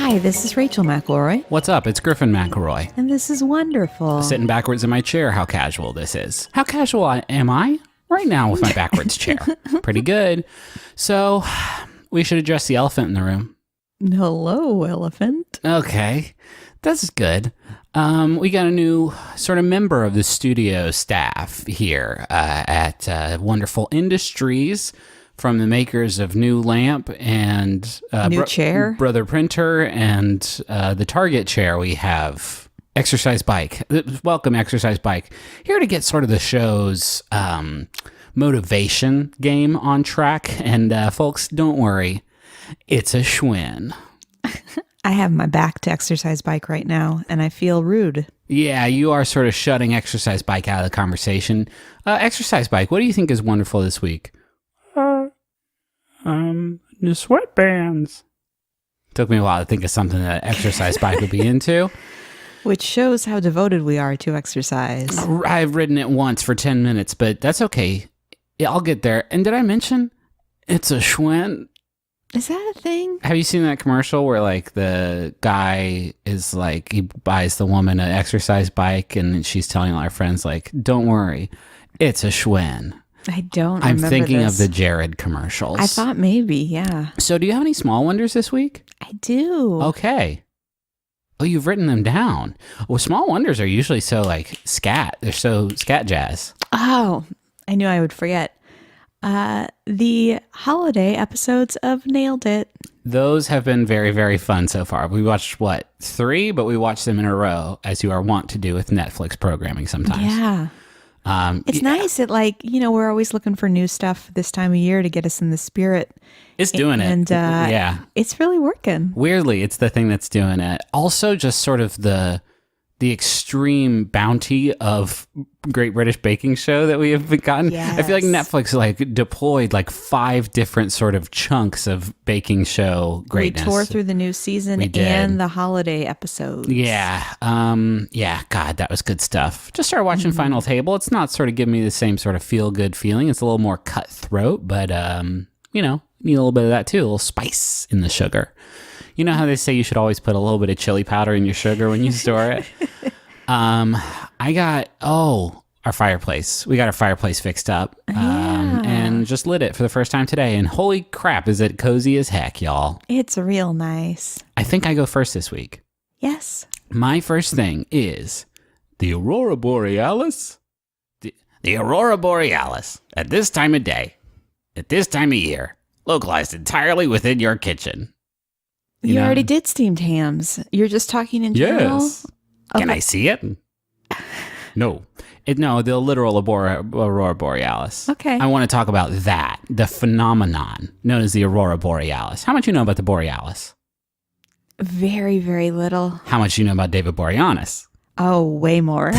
Hi, this is Rachel McElroy. What's up? It's Griffin McElroy. And this is wonderful. Sitting backwards in my chair. How casual this is. How casual am I? Right now with my backwards chair. Pretty good. So, we should address the elephant in the room. Hello, elephant. Okay. That's good. We got a new sort of member of the studio staff here at Wonderful Industries, from the makers of New Lamp and New Chair, Brother Printer, and the Target chair. We have Exercise Bike. Welcome, Exercise Bike. Here to get sort of the show's motivation game on track. And folks, don't worry, it's a Schwinn. I have my back to Exercise Bike right now, and I feel rude. Yeah, you are sort of shutting Exercise Bike out of the conversation. Exercise Bike, what do you think is wonderful this week? The sweatbands. Took me a while to think of something that Exercise Bike would be into. Which shows how devoted we are to exercise. I've ridden it once for 10 minutes, but that's okay. I'll get there. And did I mention it's a Schwinn? Is that a thing? Have you seen that commercial where like the guy is like, he buys the woman an exercise bike and she's telling all her friends like, don't worry, it's a Schwinn. I don't I'm remember thinking this. of the Jared commercials. I thought maybe, yeah. So do you have any small wonders this week? I do. Okay. Oh, you've written them down. Well, small wonders are usually so like scat. They're so scat jazz. Oh, I knew I would forget. The holiday episodes of Nailed It. Those have been very, very fun so far. We watched, 3? But we watched them in a row, as you are wont to do with Netflix programming sometimes. Yeah. It's nice that, we're always looking for new stuff this time of year to get us in the spirit. It's doing it. And yeah. It's really working. Weirdly, it's the thing that's doing it. Also, just sort of the extreme bounty of Great British Baking Show that we have gotten. Yes. I feel like Netflix deployed 5 different sort of chunks of baking show greatness. We tore through the new season and the holiday episodes. Yeah. God, that was good stuff. Just started watching Final Table. It's not sort of giving me the same sort of feel good feeling. It's a little more cutthroat, but need a little bit of that too, a little spice in the sugar. You know how they say you should always put a little bit of chili powder in your sugar when you store it? I got, our fireplace. We got our fireplace fixed up and just lit it for the first time today. And holy crap, is it cozy as heck, y'all. It's real nice. I think I go first this week. Yes. My first thing is the Aurora Borealis. The Aurora Borealis, at this time of day, at this time of year, localized entirely within your kitchen. You already did steamed hams. You're just talking in general? Yes. Can I see it? No. The literal Aurora Borealis. Okay. I want to talk about that, the phenomenon known as the Aurora Borealis. How much you know about the Borealis? Very, very little. How much you know about David Boreanaz? Oh, way more.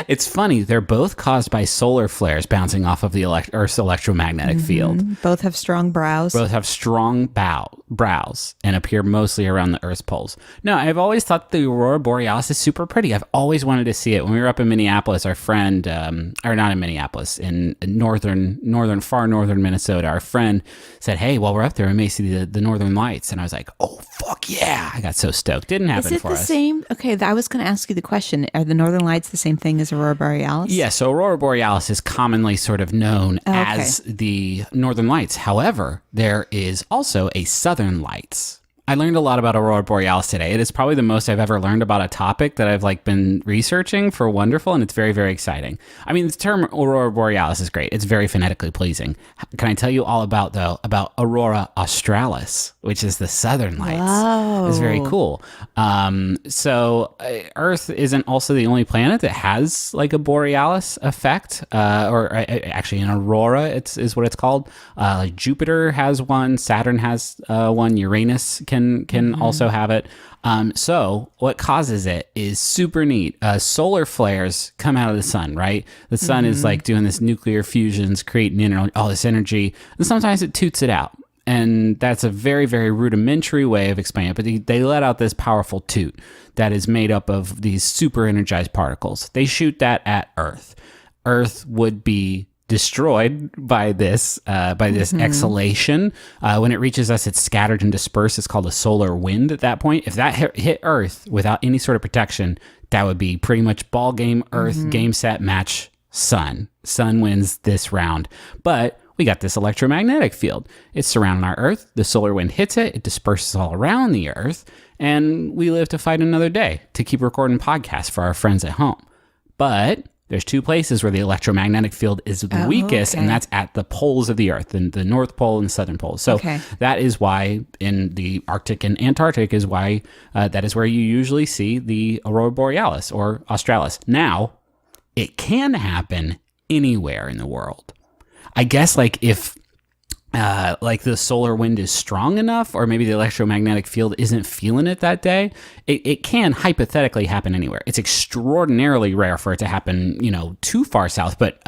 It's funny. They're both caused by solar flares bouncing off of the Earth's electromagnetic field. Both have strong brows. Both have strong brows and appear mostly around the Earth's poles. No, I've always thought the Aurora Borealis is super pretty. I've always wanted to see it. When we were up in Minneapolis, our friend, or not in Minneapolis, in far northern Minnesota, our friend said, hey, while we're up there, we may see the Northern Lights. And I was like, oh, fuck yeah. I got so stoked. Didn't happen for us. Is it the same? Okay, I was going to ask you the question. Are the Northern Lights the same thing as Aurora Borealis? Yeah, so Aurora Borealis is commonly sort of known as the Northern Lights. However, there is also a Southern Lights. I learned a lot about Aurora Borealis today. It is probably the most I've ever learned about a topic that I've been researching for Wonderful, and it's very, very exciting. I mean, the term Aurora Borealis is great. It's very phonetically pleasing. Can I tell you all about Aurora Australis, which is the Southern Lights? Whoa. It's very cool. So Earth isn't also the only planet that has a Borealis effect, or actually an aurora is what it's called. Jupiter has one, Saturn has one, Uranus can also have it. So what causes it is super neat. Solar flares come out of the sun, right? The sun is doing this nuclear fusions, creating all this energy, and sometimes it toots it out. And that's a very, very rudimentary way of explaining it. But they let out this powerful toot that is made up of these super energized particles. They shoot that at Earth. Earth would be destroyed by this exhalation. When it reaches us, it's scattered and dispersed. It's called a solar wind at that point. If that hit Earth without any sort of protection, that would be pretty much ball game, Earth, game, set, match, sun. Sun wins this round. But we got this electromagnetic field. It's surrounding our Earth. The solar wind hits it. It disperses all around the Earth. And we live to fight another day to keep recording podcasts for our friends at home. But there's two places where the electromagnetic field is the weakest, and that's at the poles of the Earth, the North Pole and the Southern Pole. So that is why in the Arctic and Antarctic is why that is where you usually see the Aurora Borealis or Australis. Now, it can happen anywhere in the world. I guess like if like the solar wind is strong enough, or maybe the electromagnetic field isn't feeling it that day, it can hypothetically happen anywhere. It's extraordinarily rare for it to happen, too far south. But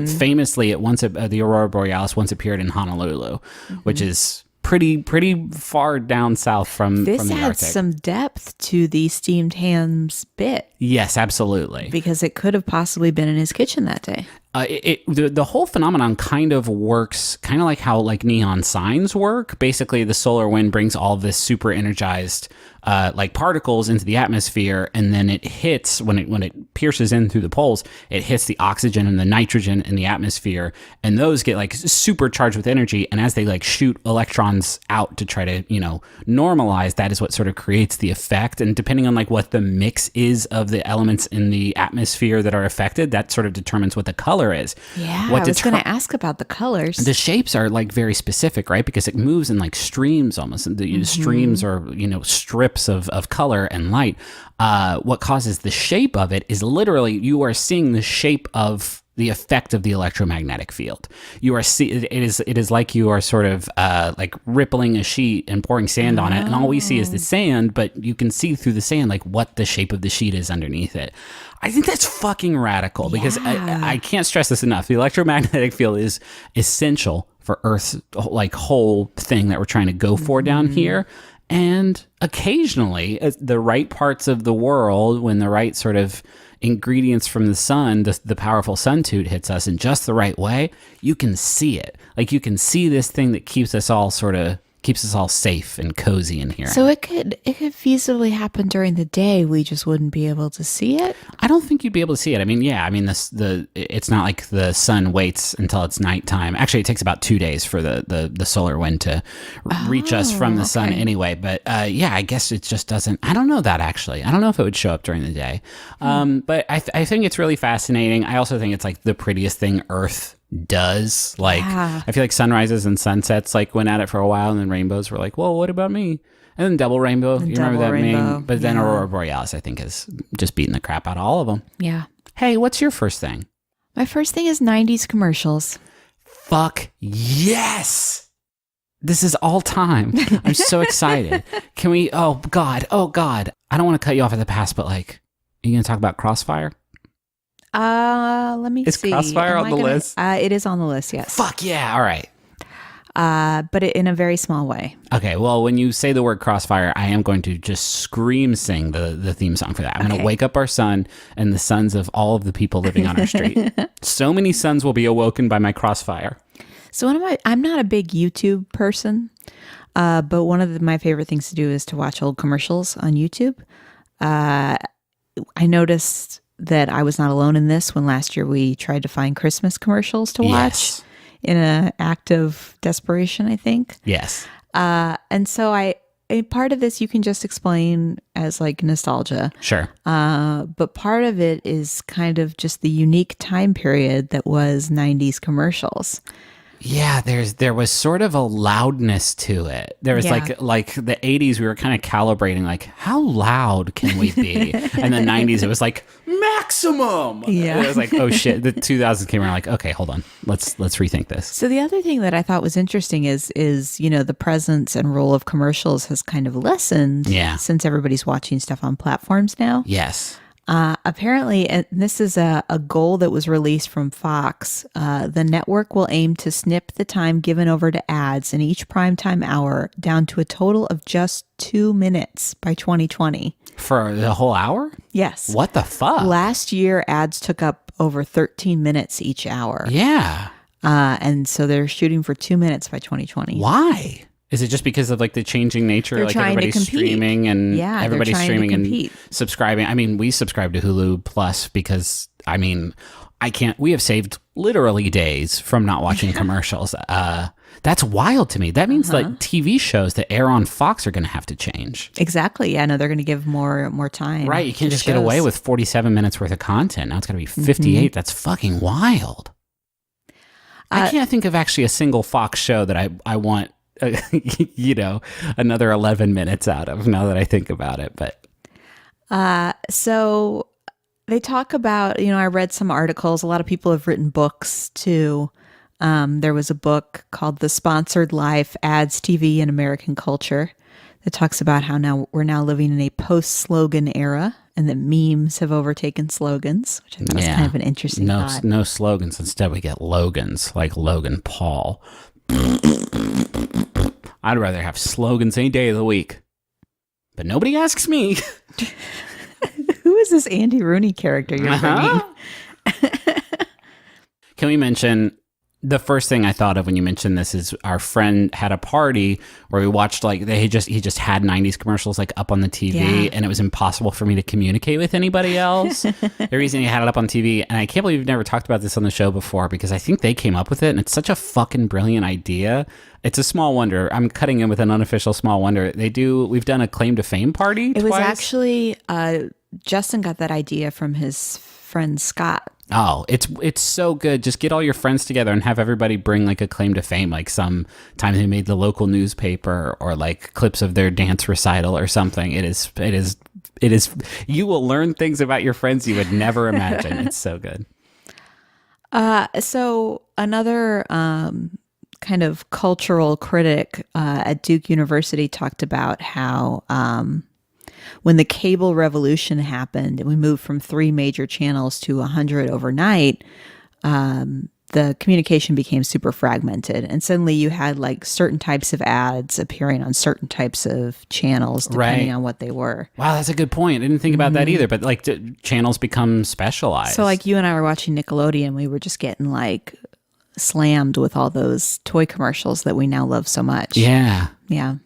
famously, the Aurora Borealis once appeared in Honolulu, which is pretty far down south from the Arctic. This adds some depth to the steamed hams bit. Yes, absolutely. Because it could have possibly been in his kitchen that day. The whole phenomenon kind of works kind of like how like neon signs work. Basically, the solar wind brings all this super energized like particles into the atmosphere, and then it hits when it pierces in through the poles. It hits the oxygen and the nitrogen in the atmosphere, and those get like supercharged with energy. And as they like shoot electrons out to try to normalize, that is what sort of creates the effect. And depending on like what the mix is of the elements in the atmosphere that are affected, that sort of determines what the color is. Yeah, I was going to ask about the colors. The shapes are like very specific, right? Because it moves in like streams almost. And the streams are, strips of color and light. What causes the shape of it is literally you are seeing the shape of the effect of the electromagnetic field. It is like you are sort of like rippling a sheet and pouring sand on it, and all we see is the sand, but you can see through the sand like what the shape of the sheet is underneath it. I think that's fucking radical because I can't stress this enough. The electromagnetic field is essential for Earth's like whole thing that we're trying to go for down here. And occasionally, the right parts of the world, when the right sort of ingredients from the sun, the powerful sun toot hits us in just the right way, you can see it. Like you can see this thing that keeps us all safe and cozy in here. So it could feasibly happen during the day. We just wouldn't be able to see it. I don't think you'd be able to see it. I mean, it's not like the sun waits until it's nighttime. Actually, it takes about 2 days for the solar wind to reach us from the sun anyway. But I guess it just doesn't. I don't know that actually. I don't know if it would show up during the day. But I think it's really fascinating. I also think it's like the prettiest thing Earth does. Like I feel like sunrises and sunsets like went at it for a while, and then rainbows were like, well, what about me? And then double rainbow, you remember that meme? But then Aurora Borealis I think is just beating the crap out of all of them. Hey, what's your first thing? My first thing is 90s commercials. Fuck yes, this is all time. I'm so excited. Can we oh god I don't want to cut you off at the pass, but like, are you gonna talk about Crossfire? Let me see. Is Crossfire on the list? It is on the list, yes. Fuck yeah, all right. But in a very small way. Okay, well, when you say the word Crossfire, I am going to just scream sing the theme song for that. I'm going to wake up our son and the sons of all of the people living on our street. So many sons will be awoken by my Crossfire. So I'm not a big YouTube person, but one of my favorite things to do is to watch old commercials on YouTube. I noticed that I was not alone in this when last year we tried to find Christmas commercials to watch in an act of desperation, I think. Yes. And so a part of this you can just explain as like nostalgia. Sure. But part of it is kind of just the unique time period that was 90s commercials. Yeah, there was sort of a loudness to it. There was like the 80s, we were kind of calibrating like, how loud can we be? And the 90s, it was like maximum. Yeah. It was like, oh shit. The 2000s came around like, okay, hold on. Let's rethink this. So the other thing that I thought was interesting is the presence and role of commercials has kind of lessened since everybody's watching stuff on platforms now. Yes. Apparently, and this is a goal that was released from Fox, the network will aim to snip the time given over to ads in each primetime hour down to a total of just 2 minutes by 2020. For the whole hour? Yes. What the fuck? Last year, ads took up over 13 minutes each hour. Yeah. And so they're shooting for 2 minutes by 2020. Why? Is it just because of like the changing nature? They're like trying to everybody's compete. streaming and Yeah, they're everybody's trying to streaming and compete. subscribing. I mean, we subscribe to Hulu Plus because we have saved literally days from not watching commercials. That's wild to me. That means like TV shows that air on Fox are going to have to change. Exactly. Yeah, no, they're going to give more time. Right. You can't to just get away shows. with 47 minutes worth of content. Now it's going to be 58. That's fucking wild. I can't think of actually a single Fox show that I want, another 11 minutes out of now that I think about it. But so they talk about, I read some articles. A lot of people have written books too. There was a book called The Sponsored Life, Ads, TV, and American Culture that talks about how we're now living in a post-slogan era and that memes have overtaken slogans, which I thought was kind of an interesting thought. No slogans. Instead, we get Logans, like Logan Paul. I'd rather have slogans any day of the week. But nobody asks me. Who is this Andy Rooney character you're bringing? Can we mention... The first thing I thought of when you mentioned this is our friend had a party where we watched he just had 90s commercials like up on the TV and it was impossible for me to communicate with anybody else. The reason he had it up on TV, and I can't believe we've never talked about this on the show before because I think they came up with it and it's such a fucking brilliant idea. It's a small wonder. I'm cutting in with an unofficial small wonder. We've done a claim to fame party twice. It was actually Justin got that idea from his friend Scott. Oh, it's so good. Just get all your friends together and have everybody bring like a claim to fame. Like sometimes they made the local newspaper or like clips of their dance recital or something. It is. You will learn things about your friends you would never imagine. It's so good. So another kind of cultural critic at Duke University talked about how when the cable revolution happened and we moved from 3 major channels to 100 overnight, the communication became super fragmented. And suddenly you had like certain types of ads appearing on certain types of channels, depending on what they were. Wow, that's a good point. I didn't think about that either, but like channels become specialized. So like you and I were watching Nickelodeon, we were just getting like slammed with all those toy commercials that we now love so much. Yeah. Yeah.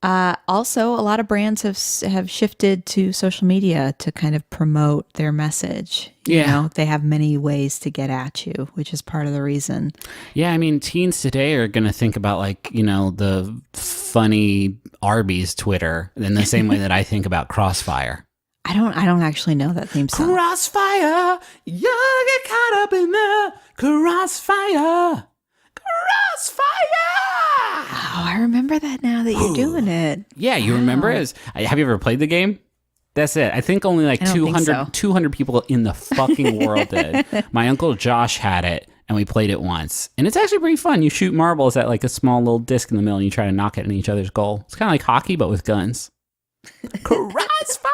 Also, a lot of brands have shifted to social media to kind of promote their message. You know, they have many ways to get at you, which is part of the reason. Yeah, I mean, teens today are going to think about like, the funny Arby's Twitter in the same way that I think about Crossfire. I don't actually know that theme song. Crossfire, you get caught up in the crossfire. Crossfire! Oh, I remember that now that you're doing it. Yeah, you remember it? Have you ever played the game? That's it. I think only like 200 people in the fucking world did. My uncle Josh had it, and we played it once. And it's actually pretty fun. You shoot marbles at like a small little disc in the middle, and you try to knock it in each other's goal. It's kind of like hockey, but with guns. Crossfire!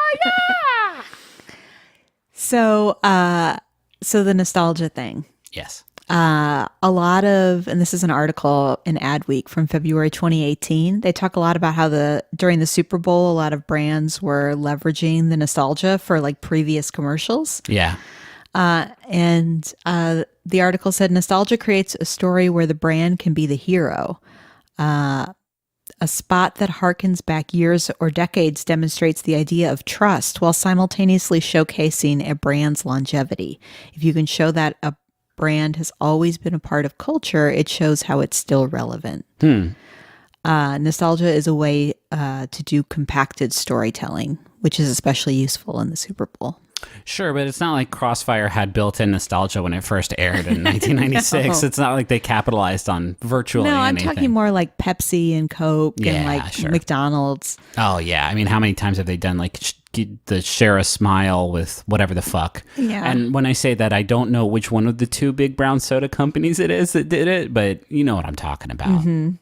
So the nostalgia thing. Yes. A lot of, and this is an article in Adweek from February 2018. They talk a lot about how during the Super Bowl, a lot of brands were leveraging the nostalgia for like previous commercials. Yeah. And the article said nostalgia creates a story where the brand can be the hero. A spot that harkens back years or decades demonstrates the idea of trust while simultaneously showcasing a brand's longevity. If you can show that a brand has always been a part of culture, it shows how it's still relevant. Nostalgia is a way to do compacted storytelling, which is especially useful in the Super Bowl. Sure, but it's not like Crossfire had built-in nostalgia when it first aired in 1996. No. It's not like they capitalized on virtually anything. No, I'm talking more like Pepsi and Coke and like McDonald's. Oh, yeah. I mean, how many times have they done like the share a smile with whatever the fuck? Yeah. And when I say that, I don't know which one of the 2 big brown soda companies it is that did it, but you know what I'm talking about. Mm-hmm.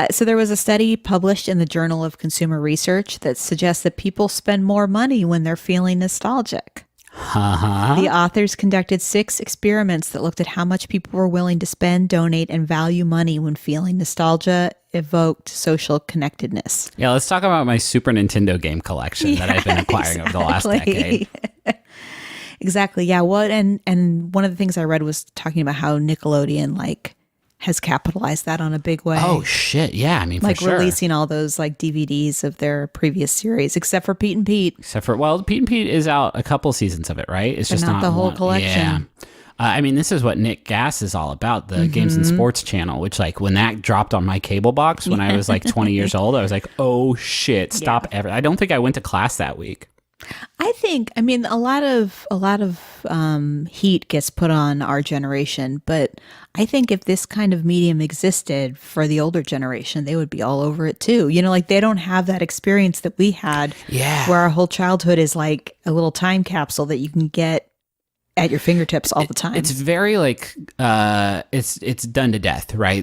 So there was a study published in the Journal of Consumer Research that suggests that people spend more money when they're feeling nostalgic. The authors conducted 6 experiments that looked at how much people were willing to spend, donate, and value money when feeling nostalgia evoked social connectedness. Yeah, let's talk about my Super Nintendo game collection that I've been acquiring over the last decade. Exactly. Yeah. Well, and one of the things I read was talking about how Nickelodeon like has capitalized that on a big way. Oh shit! Yeah, I mean, like for sure. releasing all those like DVDs of their previous series, except for Pete and Pete. Except for, well, Pete and Pete is out a couple seasons of it, right? It's But just not the whole one. collection. Yeah. I mean, this is what Nick Gass is all about, the Games and Sports channel, which, like, when that dropped on my cable box when I was like 20 years old, I was like, oh shit, stop ever. I don't think I went to class that week. I mean, a lot of heat gets put on our generation, but I think if this kind of medium existed for the older generation, they would be all over it too. You know, like they don't have that experience that we had, where our whole childhood is like a little time capsule that you can get at your fingertips all the time. It's very like it's done to death, right?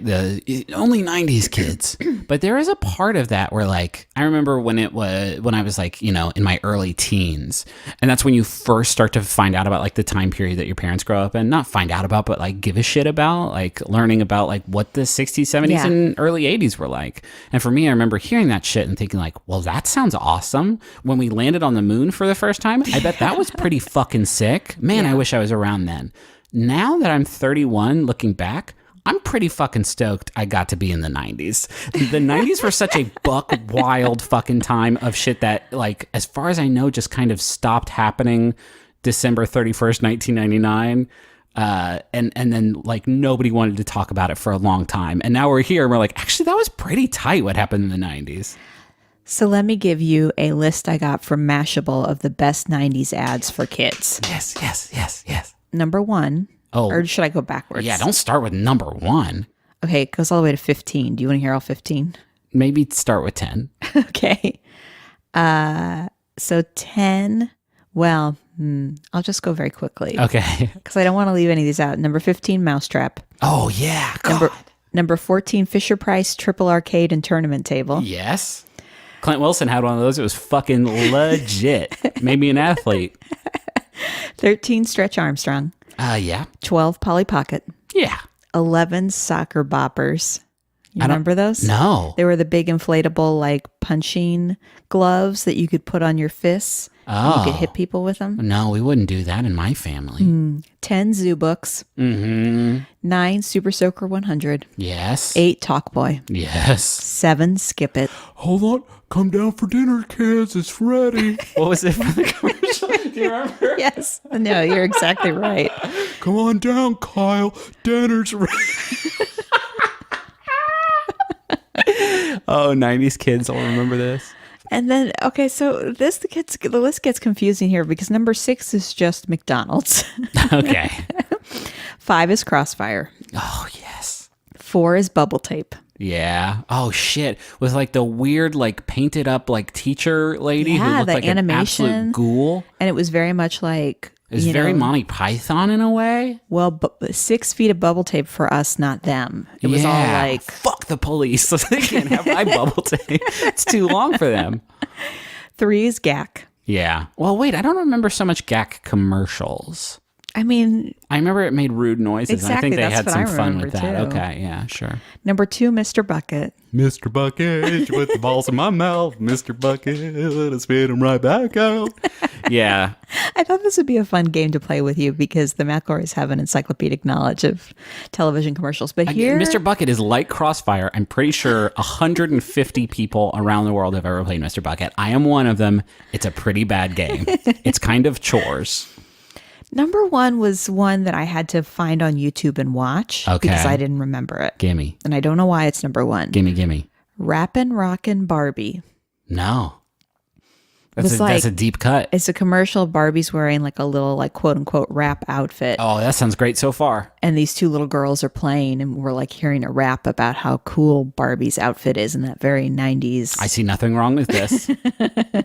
Only 90s kids. But there is a part of that where, like, I remember when I was like, you know, in my early teens, and that's when you first start to find out about like the time period that your parents grow up in. Not find out about, but like give a shit about, like learning about like what the 60s, 70s and early 80s were like. And for me, I remember hearing that shit and thinking like, well, that sounds awesome. When we landed on the moon for the first time, I bet that was pretty fucking sick. Man, I wish I was around then. Now that I'm 31, looking back, I'm pretty fucking stoked I got to be in the 90s. The 90s were such a buck wild fucking time of shit that, like, as far as I know, just kind of stopped happening December 31st, 1999. And then, like, nobody wanted to talk about it for a long time. And now we're here and we're like, actually, that was pretty tight what happened in the 90s. So let me give you a list I got from Mashable of the best 90s ads for kids. Yes. Number 1. Oh. Or should I go backwards? Yeah, don't start with number 1. Okay, it goes all the way to 15. Do you want to hear all 15? Maybe start with 10. Okay. So 10, well, I'll just go very quickly. Okay. Because I don't want to leave any of these out. Number 15, Mousetrap. Oh, yeah. God. Number 14, Fisher-Price Triple Arcade and Tournament Table. Yes. Clint Wilson had one of those. It was fucking legit. Made me an athlete. 13, Stretch Armstrong. Yeah. 12, Polly Pocket. Yeah. 11, Soccer Boppers. You remember those? No. They were the big inflatable, like, punching gloves that you could put on your fists. Oh. You could hit people with them. No, we wouldn't do that in my family. 10, Zoo Books. 9, Super Soaker 100. Yes. 8, Talk Boy. Yes. 7, Skip It. Hold on. Come down for dinner, kids. It's ready. What was it for the commercial? Do you remember? Yes. No, you're exactly right. Come on down, Kyle. Dinner's ready. Oh, 90s kids will remember this. And then, okay, so the list gets confusing here because number 6 is just McDonald's. Okay. 5 is Crossfire. Oh, yes. 4 is Bubble Tape. Yeah. Oh, shit. With like the weird, like painted up, like teacher lady who Yeah, looked the like an animation. absolute ghoul. And it was very much like... It was very Monty Python in a way. Well, 6 feet of bubble tape for us, not them. It was all like... fuck the police. They can't have my bubble tape. It's too long for them. 3 is GAC. Yeah. Well, wait, I don't remember so much GAC commercials. I mean... I remember it made rude noises. Exactly, And I think they that's had what some I fun remember, with that. too. Okay, yeah, sure. Number 2, Mr. Bucket. Mr. Bucket, you put the balls in my mouth. Mr. Bucket, and spit them right back out. Yeah. I thought this would be a fun game to play with you because the McElroys have an encyclopedic knowledge of television commercials. But here... Mr. Bucket is like Crossfire. I'm pretty sure 150 people around the world have ever played Mr. Bucket. I am one of them. It's a pretty bad game. It's kind of chores. Number 1 was one that I had to find on YouTube and watch because I didn't remember it. Gimme. And I don't know why it's number 1. Gimme. Rappin' Rockin' Barbie. No. That's a deep cut. It's a commercial. Barbie's wearing like a little like quote unquote rap outfit. Oh, that sounds great so far. And these 2 little girls are playing and we're like hearing a rap about how cool Barbie's outfit is in that very 90s. I see nothing wrong with this.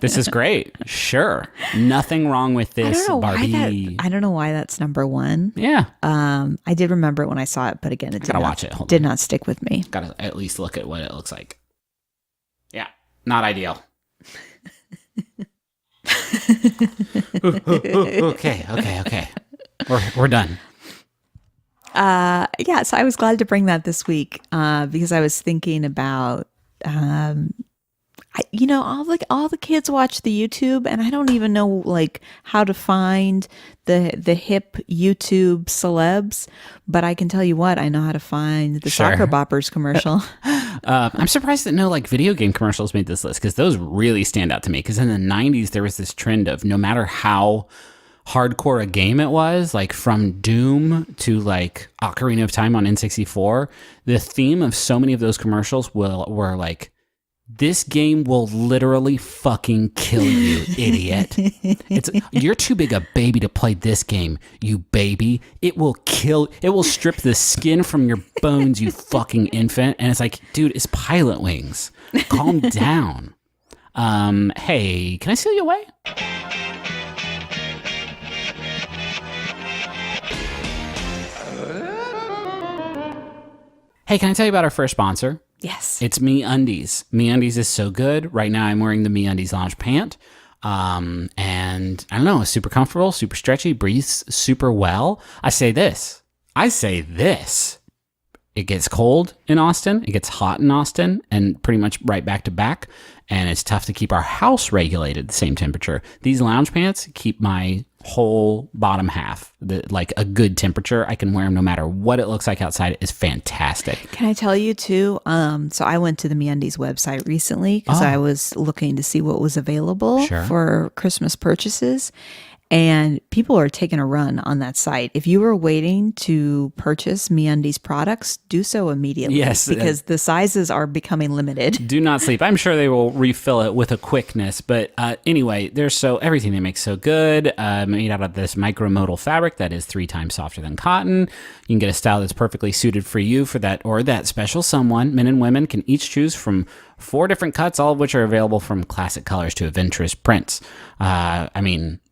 This is great. Sure. Nothing wrong with this, Barbie. I don't know why that's number 1. Yeah. I did remember it when I saw it, but again, it did not stick with me. Gotta at least look at what it looks like. Yeah. Not ideal. Okay. We're done. Yeah, so I was glad to bring that this week because I was thinking about I all the kids watch the YouTube, and I don't even know like how to find the hip YouTube celebs, but I can tell you what, I know how to find the Sure. Soccer Boppers commercial. I'm surprised that no like video game commercials made this list because those really stand out to me. Because in the 90s, there was this trend of no matter how hardcore a game it was, like from Doom to like Ocarina of Time on N64, the theme of so many of those commercials were like, this game will literally fucking kill you, idiot. You're too big a baby to play this game, you baby. It will strip the skin from your bones, you fucking infant. And it's like, dude, it's Pilot Wings. Calm down. Hey, can I steal you away? Hey, can I tell you about our first sponsor? Yes. It's MeUndies. MeUndies is so good. Right now I'm wearing the MeUndies lounge pant. And I don't know, it's super comfortable, super stretchy, breathes super well. I say this. It gets cold in Austin. It gets hot in Austin and pretty much right back to back. And it's tough to keep our house regulated the same temperature. These lounge pants keep my whole bottom half like a good temperature. I can wear them no matter what it looks like outside. It is fantastic. Can I tell you too? So I went to the MeUndies website recently because I was looking to see what was available for Christmas purchases. And people are taking a run on that site. If you were waiting to purchase MeUndies products, do so immediately. Yes. Because the sizes are becoming limited. Do not sleep. I'm sure they will refill it with a quickness. But anyway, everything they make so good. Made out of this micromodal fabric that is 3 times softer than cotton. You can get a style that's perfectly suited for you for that or that special someone. Men and women can each choose from 4 different cuts, all of which are available from classic colors to adventurous prints.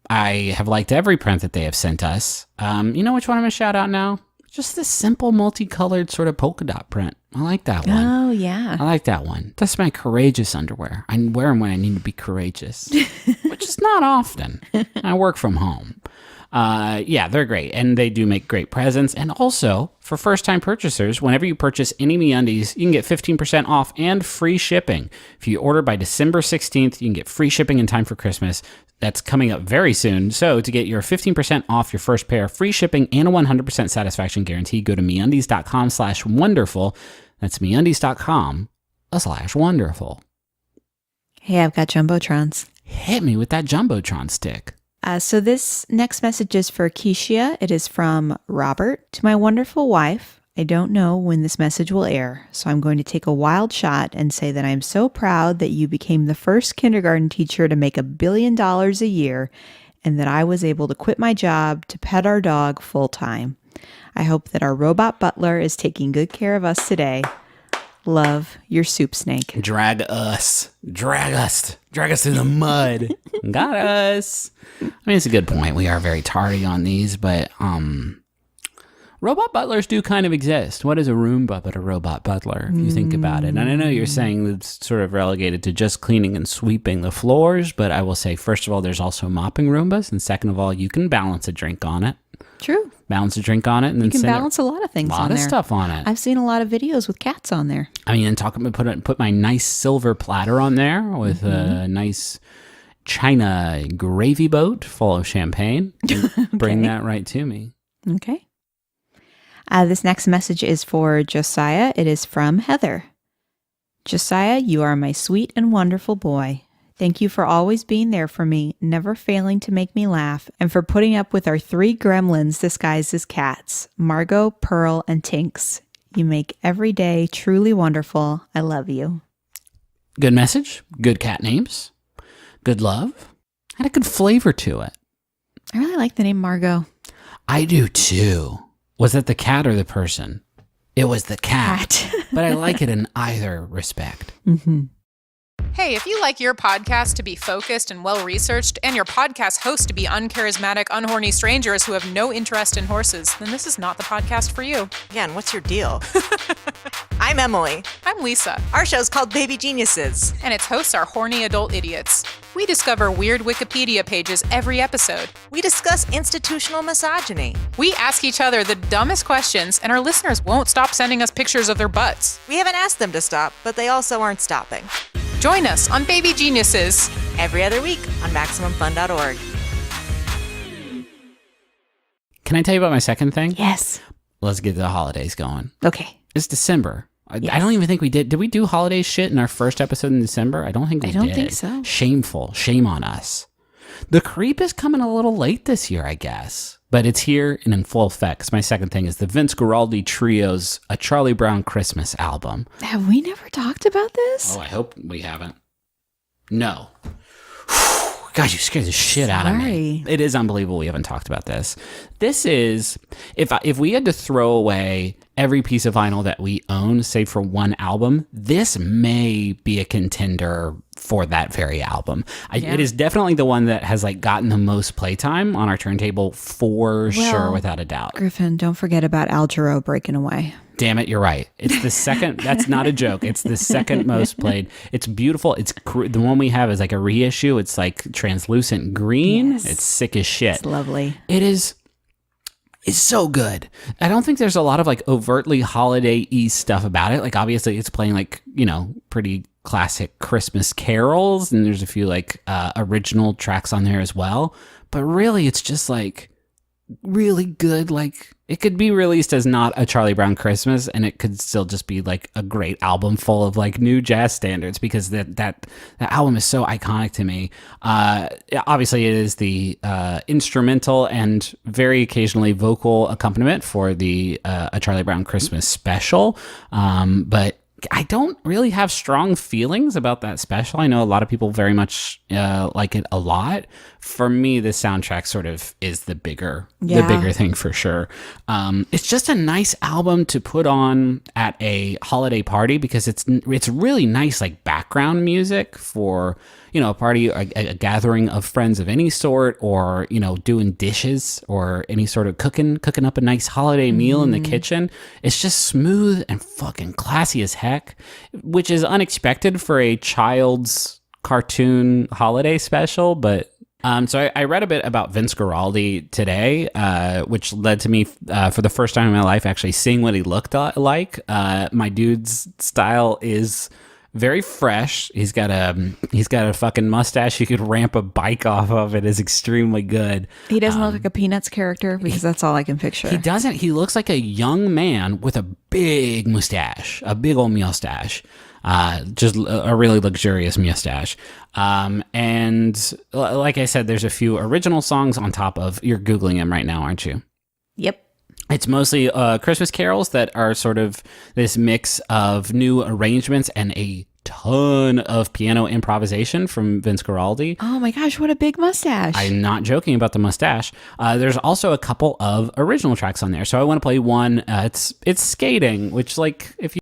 I have liked every print that they have sent us. You know which one I'm going to shout out now? Just this simple multicolored sort of polka dot print. I like that one. Oh, yeah. I like that one. That's my courageous underwear. I wear them when I need to be courageous, which is not often. I work from home. Yeah, they're great. And they do make great presents. And also, for first-time purchasers, whenever you purchase any MeUndies, you can get 15% off and free shipping. If you order by December 16th, you can get free shipping in time for Christmas. That's coming up very soon. So to get your 15% off your first pair, free shipping, and a 100% satisfaction guarantee, go to MeUndies.com/wonderful. That's MeUndies.com/wonderful. Hey, I've got Jumbotrons. Hit me with that Jumbotron stick. So this next message is for Keisha. It is from Robert. To my wonderful wife, I don't know when this message will air, so I'm going to take a wild shot and say that I'm so proud that you became the first kindergarten teacher to make $1 billion a year and that I was able to quit my job to pet our dog full time. I hope that our robot butler is taking good care of us today. Love, your soup snake. Drag us through the mud. Got us. I mean, it's a good point. We are very tardy on these, but robot butlers do kind of exist. What is a Roomba but a robot butler, if you think about it? And I know you're saying it's sort of relegated to just cleaning and sweeping the floors, but I will say, first of all, there's also mopping Roombas, and second of all, you can balance a drink on it. True. Balance a drink on it, and then you can balance a lot of things on there. A lot of stuff on it. I've seen a lot of videos with cats on there. I mean, and put my nice silver platter on there with a nice China gravy boat full of champagne. Bring that right to me. Okay. This next message is for Josiah. It is from Heather. Josiah, you are my sweet and wonderful boy. Thank you for always being there for me, never failing to make me laugh, and for putting up with our 3 gremlins disguised as cats, Margot, Pearl, and Tinks. You make every day truly wonderful. I love you. Good message. Good cat names. Good love. Had a good flavor to it. I really like the name Margot. I do too. Was it the cat or the person? It was the cat. But I like it in either respect. Mm-hmm. Hey, if you like your podcast to be focused and well-researched, and your podcast host to be uncharismatic, unhorny strangers who have no interest in horses, then this is not the podcast for you. Yeah, and what's your deal? I'm Emily. I'm Lisa. Our show's called Baby Geniuses. And its hosts are horny adult idiots. We discover weird Wikipedia pages every episode. We discuss institutional misogyny. We ask each other the dumbest questions, and our listeners won't stop sending us pictures of their butts. We haven't asked them to stop, but they also aren't stopping. Join us on Baby Geniuses. Every other week on MaximumFun.org. Can I tell you about my second thing? Yes. Let's get the holidays going. Okay. It's December. Yes. I don't even think we did. Did we do holiday shit in our first episode in December? I don't think we did. I don't think so. Shameful. Shame on us. The creep is coming a little late this year, I guess. But it's here and in full effect. 'Cause my second thing is the Vince Guaraldi Trio's A Charlie Brown Christmas album. Have we never talked about this? Oh, I hope we haven't. No. God, you scared the shit out of me. Sorry. It is unbelievable we haven't talked about this. This is, if we had to throw away every piece of vinyl that we own, save for one album, this may be a contender for that very album. It is definitely the one that has like gotten the most playtime on our turntable for sure, without a doubt. Griffin, don't forget about Al Jarreau breaking away. Damn it, you're right. It's the second. That's not a joke. It's the second most played. It's beautiful. It's the one we have is like a reissue. It's like translucent green. Yes. It's sick as shit. It's lovely. It is. It's so good. I don't think there's a lot of like overtly holiday-y stuff about it. Like obviously it's playing like, pretty classic Christmas carols, and there's a few like original tracks on there as well. But really it's just like really good. Like it could be released as not a Charlie Brown Christmas and it could still just be like a great album full of like new jazz standards, because that album is so iconic to me. Obviously it is the instrumental and very occasionally vocal accompaniment for the A Charlie Brown Christmas special, but I don't really have strong feelings about that special. I know a lot of people very much like it a lot. For me, the soundtrack sort of is the bigger thing for sure. It's just a nice album to put on at a holiday party, because it's really nice like background music for a party, a gathering of friends of any sort, or doing dishes or any sort of cooking up a nice holiday meal in the kitchen. It's just smooth and fucking classy as heck, which is unexpected for a child's cartoon holiday special. But so I read a bit about Vince Guaraldi today, which led to me for the first time in my life actually seeing what he looked like. My dude's style is very fresh. He's got a fucking mustache you could ramp a bike off of. It is extremely good. He doesn't look like a Peanuts character, because that's all I can picture. He doesn't. He looks like a young man with a big mustache, a big old mustache. Just a really luxurious mustache. And like I said, there's a few original songs on top of, you're Googling him right now, aren't you? Yep. It's mostly Christmas carols that are sort of this mix of new arrangements and a ton of piano improvisation from Vince Guaraldi. Oh my gosh, what a big mustache. I'm not joking about the mustache. There's also a couple of original tracks on there. So I want to play one. It's Skating, which, like, if you